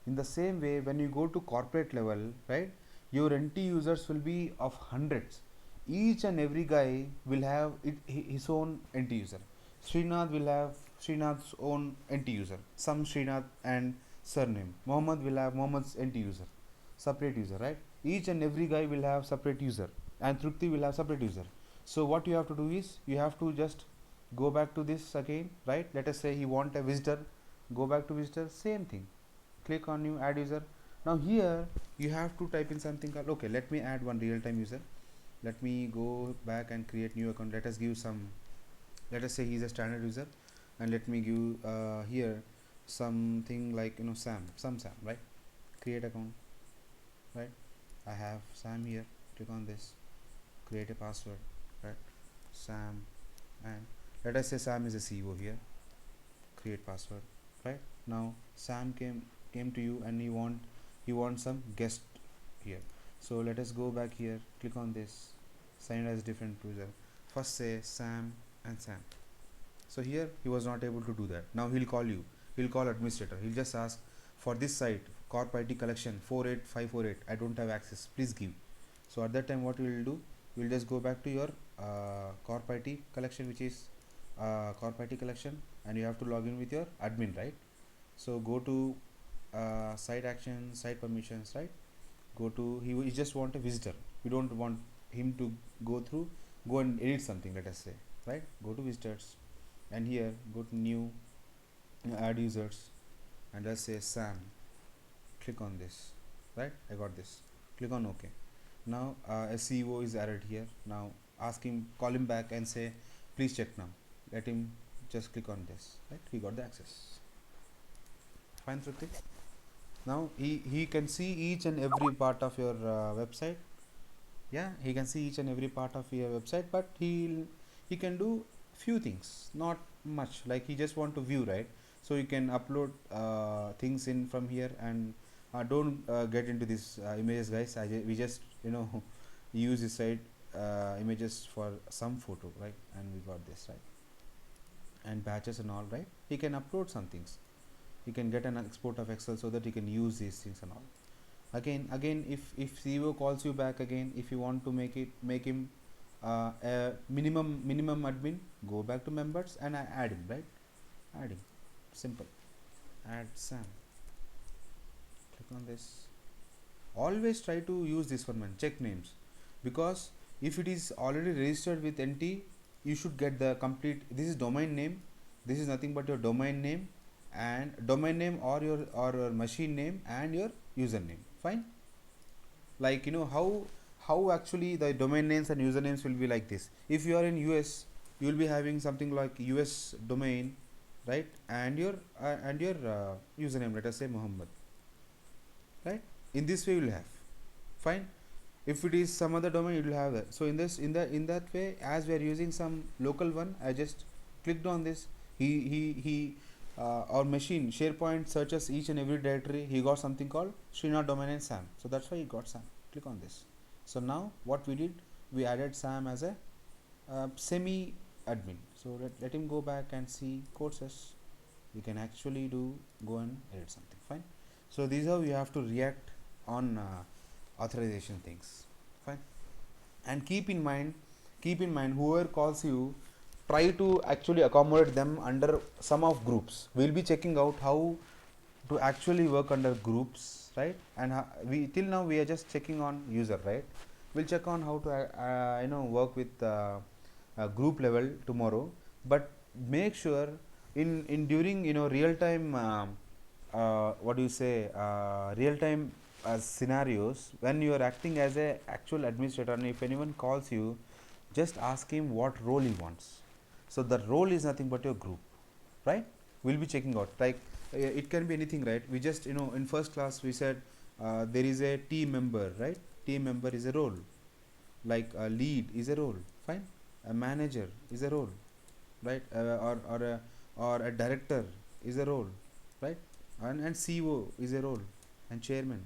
In the same way, when you go to corporate level, right, your NT users will be of hundreds. Each and every guy will have his own NT user. Srinath will have Srinath's own NT user, some Srinath and surname. Mohammed will have Mohammad's NT user, separate user, right? Each and every guy will have separate user, and Trupti will have separate user. So what you have to do is you have to just go back to this again, right? Let us say he want a visitor, go back to visitor, same thing, click on new add user. Now here you have to type in something called, okay, let me add one real-time user. Let me go back and create new account. Let us give some, let us say he's a standard user, and let me give here something like, Sam, right? Create account, right? I have Sam here, click on this, create a password, right? Sam, and let us say Sam is a CEO here, create password, right? Now Sam came to you and he wants some guest here. So let us go back here, click on this, sign as different user, first say Sam and Sam. So here he was not able to do that. Now he'll call you, he'll call administrator, he'll just ask for this site corp ID collection 48548, I don't have access, please give. So at that time what we will do, we'll just go back to your corp ID collection, which is corp ID collection, and you have to log in with your admin, right? So go to site actions, site permissions, right? Go to, he just want a visitor, we don't want him to go and edit something, let us say, right? Go to visitors, and here go to new, add users, and let's say Sam, click on this, right? I got this. Click on OK. Now a CEO is added here. Now ask him, call him back and say, please check now. Let him just click on this, right? He got the access. Fine, Shruti. Now he can see each and every part of your website. Yeah, he can see each and every part of your website, but he can do few things, not much. Like he just want to view, right? So you can upload things in from here, and don't get into this images, guys. We just use this site images for some photo, right? And we got this, right? And batches and all, right? He can upload some things. He can get an export of Excel so that he can use these things and all. Again, if CEO calls you back again, if you want to make him a minimum admin, go back to members and add him, right? Add him. Simple. Add Sam. Click on this. Always try to use this one, man. Check names, because if it is already registered with NT, you should get the complete. This is domain name. This is nothing but your domain name, and domain name or your machine name and your username. Fine. Like how actually the domain names and usernames will be like this. If you are in US, you will be having something like US domain, right? And your username, let us say Muhammad, right? In this way you will have. Fine. If it is some other domain, you will have that. So in that way, as we are using some local one, I just clicked on this. He our machine SharePoint searches each and every directory. He got something called Srinath domain name Sam, so that's why he got Sam. Click on this. So now what we did, we added Sam as a semi admin. So let him go back and see courses. We can actually go and edit something. Fine. So these are, you have to react on authorization things. Fine. And keep in mind whoever calls you, try to actually accommodate them under some of groups. We'll be checking out how to actually work under groups, right? And we till now we are just checking on user, right? We'll check on how to work with group level tomorrow. But make sure in during real time what do you say real time scenarios, when you are acting as a actual administrator, and if anyone calls you, just ask him what role he wants. So the role is nothing but your group, right? We'll be checking out, like it can be anything, right? We just in first class we said there is a team member, right? Team member is a role, like a lead is a role. Fine. A manager is a role, right? Or a director is a role, right? And CEO is a role, and chairman,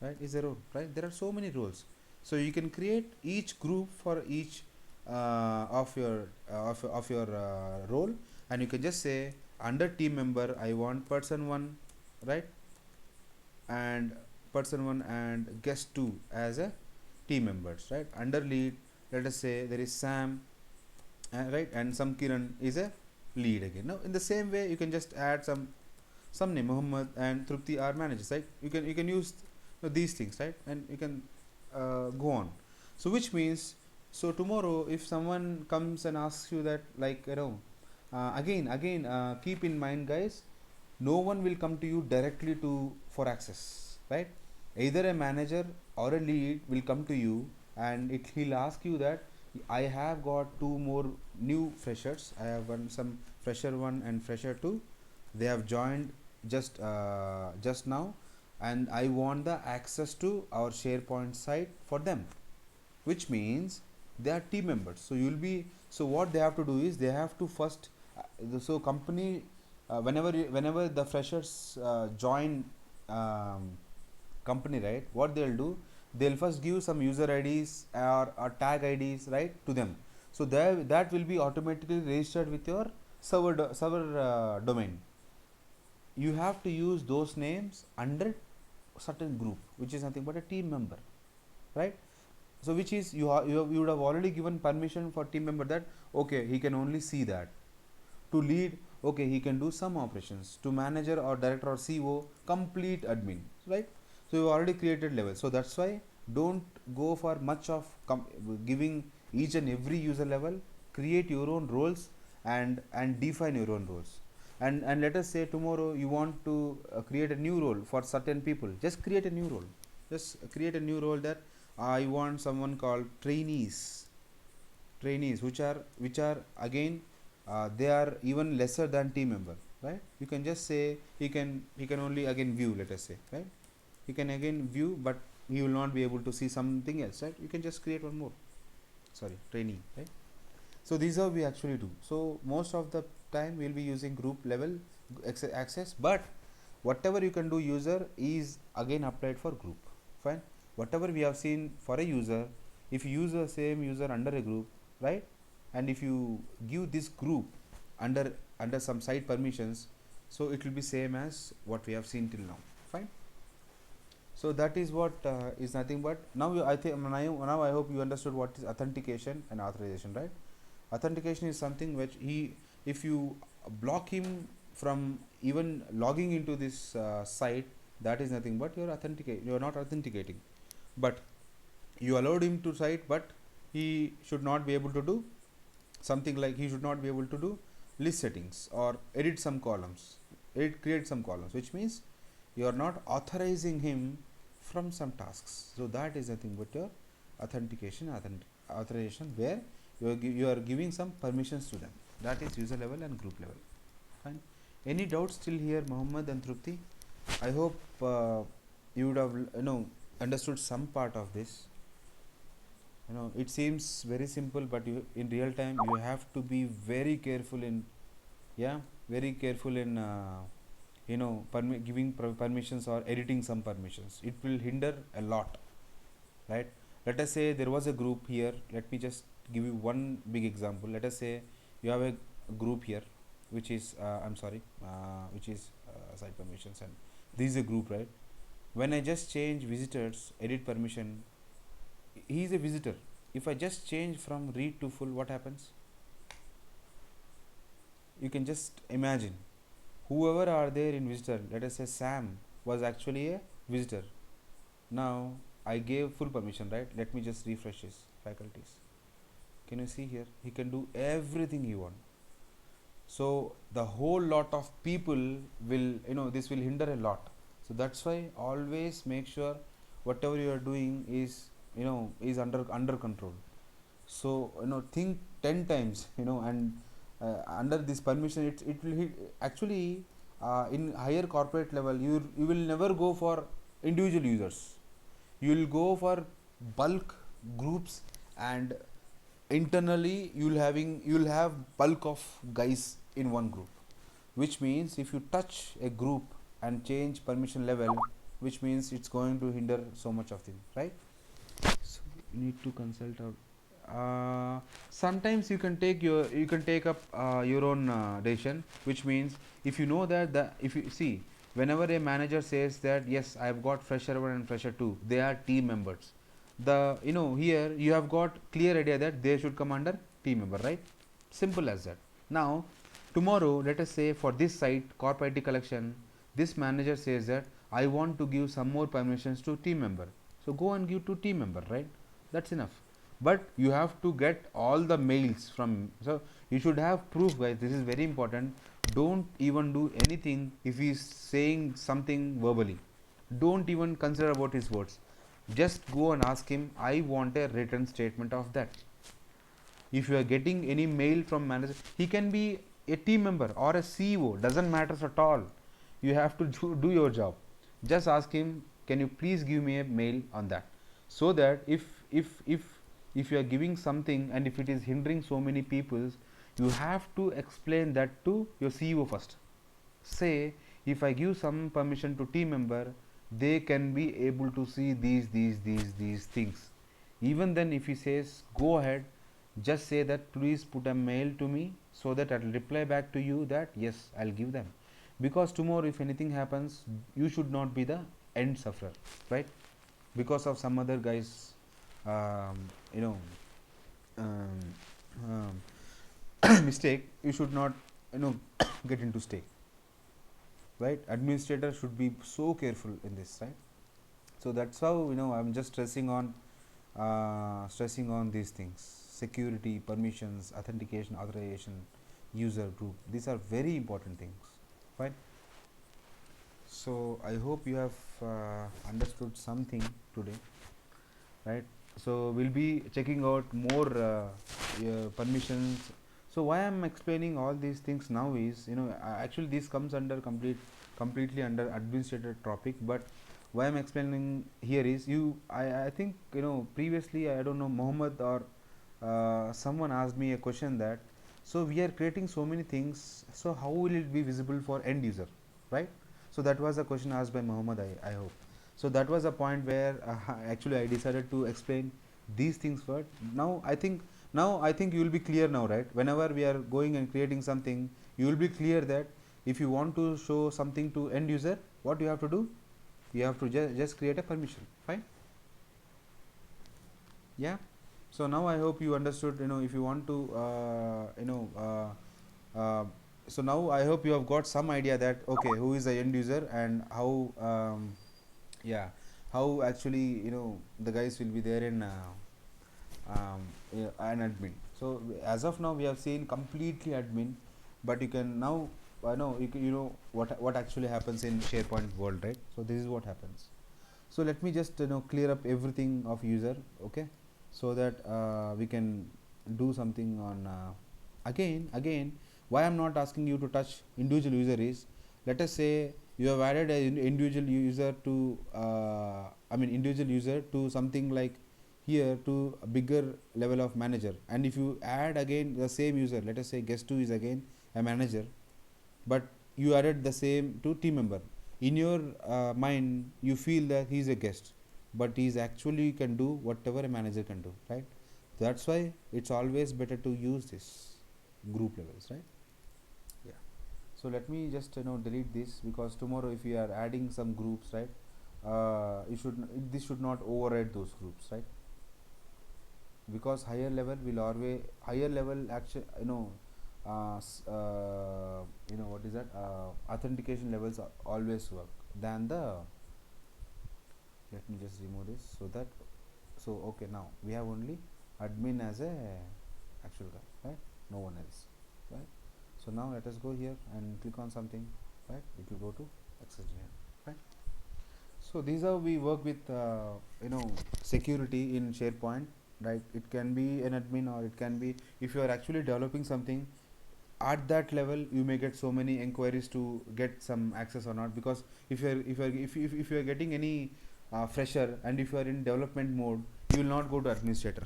right, is a role, right? There are so many roles. So you can create each group for each of your role, and you can just say under team member I want person 1, right, and person 1 and guest 2 as a team members, right? Under lead, let us say there is Sam, right, and some Kiran is a lead again. Now in the same way you can just add some name, Muhammad and Trupti are managers, right? You can use these things, right? And you can go on. So which means, so tomorrow if someone comes and asks you that, like again keep in mind, guys, no one will come to you directly for access, right? Either a manager or a lead will come to you, and he'll ask you that I have got 2 more new freshers. I have some fresher 1 and fresher 2. They have joined just now, and I want the access to our SharePoint site for them, which means they are team members. So so what they have to do is they have to first so company whenever the freshers join company, right, what they'll do, they'll first give some user IDs or tag IDs, right, to them. So that will be automatically registered with your server domain. You have to use those names under certain group, which is nothing but a team member, right? So which is you would have already given permission for team member that okay, he can only see that. To lead, okay, he can do some operations. To manager or director or CEO, complete admin, right? So you already created level. So that's why don't go for much of giving each and every user level. Create your own roles and define your own roles. and let us say tomorrow you want to create a new role for certain people. Just create a new role. Just create a new role that I want someone called trainees, which are again they are even lesser than team member, right? You can just say he can only again view, let us say, right? He can again view, but he will not be able to see something else, right? You can just create one more, sorry, trainee, right? So these are we actually do. So most of the time we'll be using group level access, but whatever you can do user is again applied for group. Fine. Whatever we have seen for a user, if you use the same user under a group, right, and if you give this group under some site permissions, so it will be same as what we have seen till now. Fine. So that is what is nothing but now I think now I hope you understood what is authentication and authorization, right? Authentication is something which if you block him from even logging into this site, that is nothing but you are not authenticating. But you allowed him to site, but he should not be able to do something like he should not be able to do list settings or create some columns, which means you are not authorizing him from some tasks. So that is nothing but your authorization, where you are giving some permissions to them. That is user level and group level. Fine. Any doubts still here, Mohammed and Trupti? I hope you would have understood some part of this. It seems very simple, but in real time you have to be very careful in very careful in giving permissions or editing some permissions. It will hinder a lot, right? Let us say there was a group here. Let me just give you one big example. Let us say you have a group here, which is which is site permissions, and this is a group, right? When I just change visitors edit permission, he is a visitor. If I just change from read to full, what happens? You can just imagine, whoever are there in visitor, let us say Sam was actually a visitor. Now I gave full permission, right? Let me just refresh his faculties. Can you see here? He can do everything he wants. So the whole lot of people will, this will hinder a lot. So that's why always make sure whatever you are doing is under control. So think 10 times, and under this permission it will hit actually. In higher corporate level, you will never go for individual users. You will go for bulk groups, and internally you'll have bulk of guys in one group, which means if you touch a group and change permission level, which means it's going to hinder so much of thing, right? So you need to consult out. Sometimes you can take up your own decision, which means if you know that if you see, whenever a manager says that yes, I have got fresher 1 and fresher 2, they are team members, here you have got clear idea that they should come under team member, right? Simple as that. Now tomorrow, let us say for this site corp ID collection, this manager says that I want to give some more permissions to team member, so go and give to team member, right? That's enough. But you have to get all the mails from, so you should have proof, guys. This is very important. Don't even do anything if he is saying something verbally. Don't even consider about his words. Just go and ask him, I want a written statement of that. If you are getting any mail from manager, he can be a team member or a CEO, doesn't matter at all. You have to do your job. Just ask him, can you please give me a mail on that, so that if you are giving something and if it is hindering so many people, you have to explain that to your CEO first. Say, if I give some permission to team member, they can be able to see these things. Even then, if he says go ahead, just say that please put a mail to me, so that I will reply back to you that yes, I'll give them. Because tomorrow if anything happens, you should not be the end sufferer, right? Because of some other guys, um, you know um, mistake, you should not get into stake, right? Administrator should be so careful in this, right? So that's how I'm just stressing on these things: security, permissions, authentication, authorization, user group. These are very important things, right? So I hope you have understood something today, right? So we'll be checking out more permissions. So why I'm explaining all these things now is, actually this comes under completely under administrator topic, but why I'm explaining here is, I think, previously, I don't know, Mohammed or someone asked me a question that, so we are creating so many things, so how will it be visible for end user, right? So that was a question asked by Mohammed, I hope. So that was a point where actually I decided to explain these things first. Now I think you will be clear now, right? Whenever we are going and creating something, you will be clear that if you want to show something to end user, what you have to do, you have to just create a permission, fine. Yeah. So now I hope you understood, if you want to so now I hope you have got some idea that, okay, who is the end user and how, yeah, how actually, the guys will be there in yeah, an admin. So as of now we have seen completely admin, but you can now, I know you know what actually happens in SharePoint world, right? So this is what happens. So let me just clear up everything of user, okay, so that we can do something on again why I'm not asking you to touch individual user is, let us say you have added an individual user to individual user to something like here to a bigger level of manager, and if you add again the same user, let us say guest 2 is again a manager, but you added the same to team member, in your mind you feel that he is a guest, but he is actually can do whatever a manager can do, right? That's why it's always better to use this group levels, right? Yeah. So let me just delete this, because tomorrow if we are adding some groups, right, this should not override those groups, right? Because higher level will always, higher level action, what is that, authentication levels always work than the, let me just remove this, so that, so okay, now we have only admin as a actual guy, right? No one else, right? So now let us go here and click on something, right? It will go to access here, right? So these are we work with security in SharePoint, right? It can be an admin, or it can be, if you are actually developing something at that level, you may get so many inquiries to get some access or not, because if you are getting any fresher, and if you are in development mode, you will not go to administrator,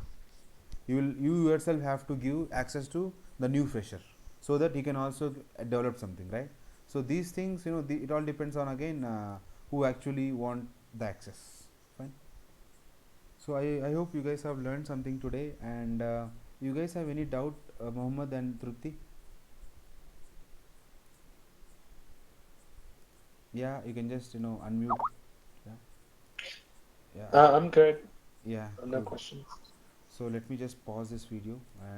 you yourself have to give access to the new fresher, so that he can also develop something, right? So these things, it all depends on, again, who actually want the access, fine. So I hope you guys have learned something today, and you guys have any doubt, Mohammed and Trupti? Yeah, you can just unmute. Yeah. Yeah. I'm good. Yeah, No cool. questions. So let me just pause this video and